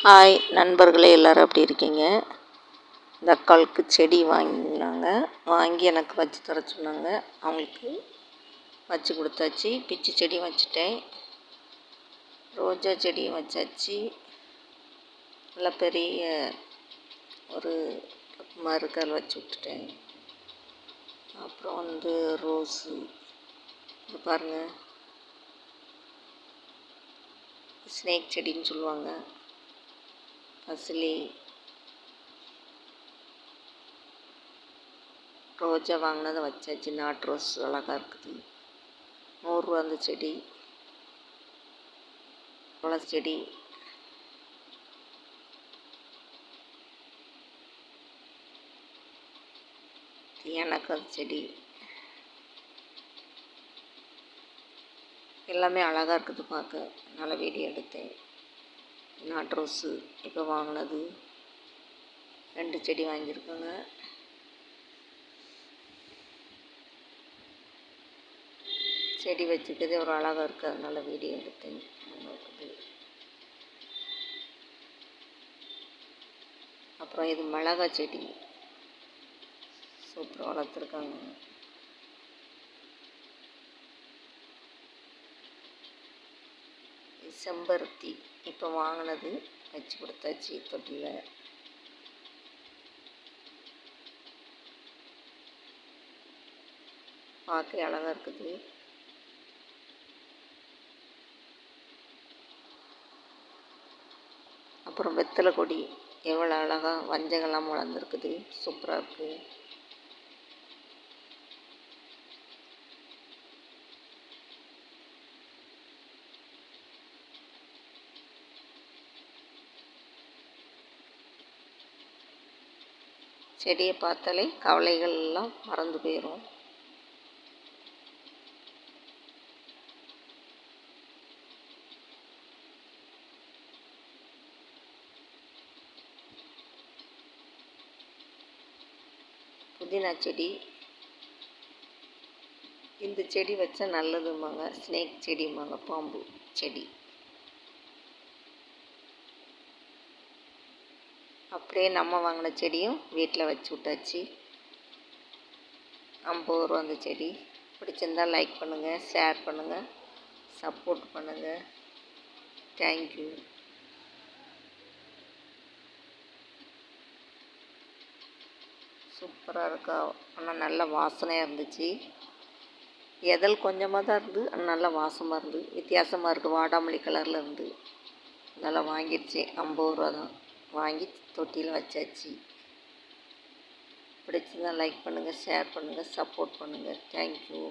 Hi நண்பர்களே, எல்லோரும் எப்படி இருக்கீங்க? இந்த அக்காளுக்கு செடி வாங்கினாங்க, வாங்கி எனக்கு வச்சு தர சொன்னாங்க. அவங்களுக்கு வச்சு கொடுத்தாச்சு. பிச்சி செடியும் வச்சுட்டேன், ரோஜா செடியும் வச்சாச்சு. நல்லா பெரிய ஒரு மறுக்கால் வச்சு விட்டுட்டேன். அப்புறம் ரோஸு இது பாருங்கள், ஸ்னேக் செடின்னு சொல்லுவாங்க. பசிலி, ரோஜா வாங்கினதை வச்சாச்சு. நாட்டு ரோஸ் அழகாக இருக்குது. 100 ரூபா அந்த செடி. துளசி செடி, ஏனக்காய் செடி எல்லாமே அழகாக இருக்குது பார்க்க. நல்ல வீடியோ எடுத்தேன். நாட்டு ரோஸு இப்போ வாங்கினது 2 செடி வாங்கியிருக்காங்க. செடி வச்சுக்கிறதே ஒரு அழகாக இருக்குது, அதனால வீடியோ எடுத்தேன். அப்புறம் இது மிளகாய் செடி சூப்பராக வளர்த்துருக்காங்க. செம்பருத்தி இப்போ வாங்கினது வச்சு கொடுத்தாச்சு தொட்டியில். பார்க்க அழகாக இருக்குது. அப்புறம் வெத்தலை கொடி எவ்வளோ அழகாக வஞ்சங்கள்லாம் வளர்ந்துருக்குது, சூப்பராக இருக்குது. செடியை பார்த்தாலே கவலைகள் எல்லாம் மறந்து போயிடும். புதினா செடி, இந்த செடி வச்சா நல்லதும்பாங்க. ஸ்னேக் செடிம்பாங்க, பாம்பு செடி. அப்படியே நம்ம வாங்கின செடியும் வீட்டில் வச்சு விட்டாச்சு. 50 ரூபா அந்த செடி. பிடிச்சிருந்தால் லைக் பண்ணுங்கள், ஷேர் பண்ணுங்கள், சப்போர்ட் பண்ணுங்கள். தேங்க்யூ. சூப்பராக இருக்கா, ஆனால் நல்ல வாசனையாக இருந்துச்சு. எதல் கொஞ்சமாக தான் இருந்து, ஆனால் நல்லா வாசமாக இருந்து, வித்தியாசமாக இருக்குது. வாடாமல்லி கலரில் இருந்து நல்லா வாங்கிடுச்சு. 50 ரூபா தான். வாங்கி தொட்டியில் வச்சாச்சு. பிடிச்சிருந்தால் லைக் பண்ணுங்கள், ஷேர் பண்ணுங்கள், சப்போர்ட் பண்ணுங்கள். தேங்க்யூ.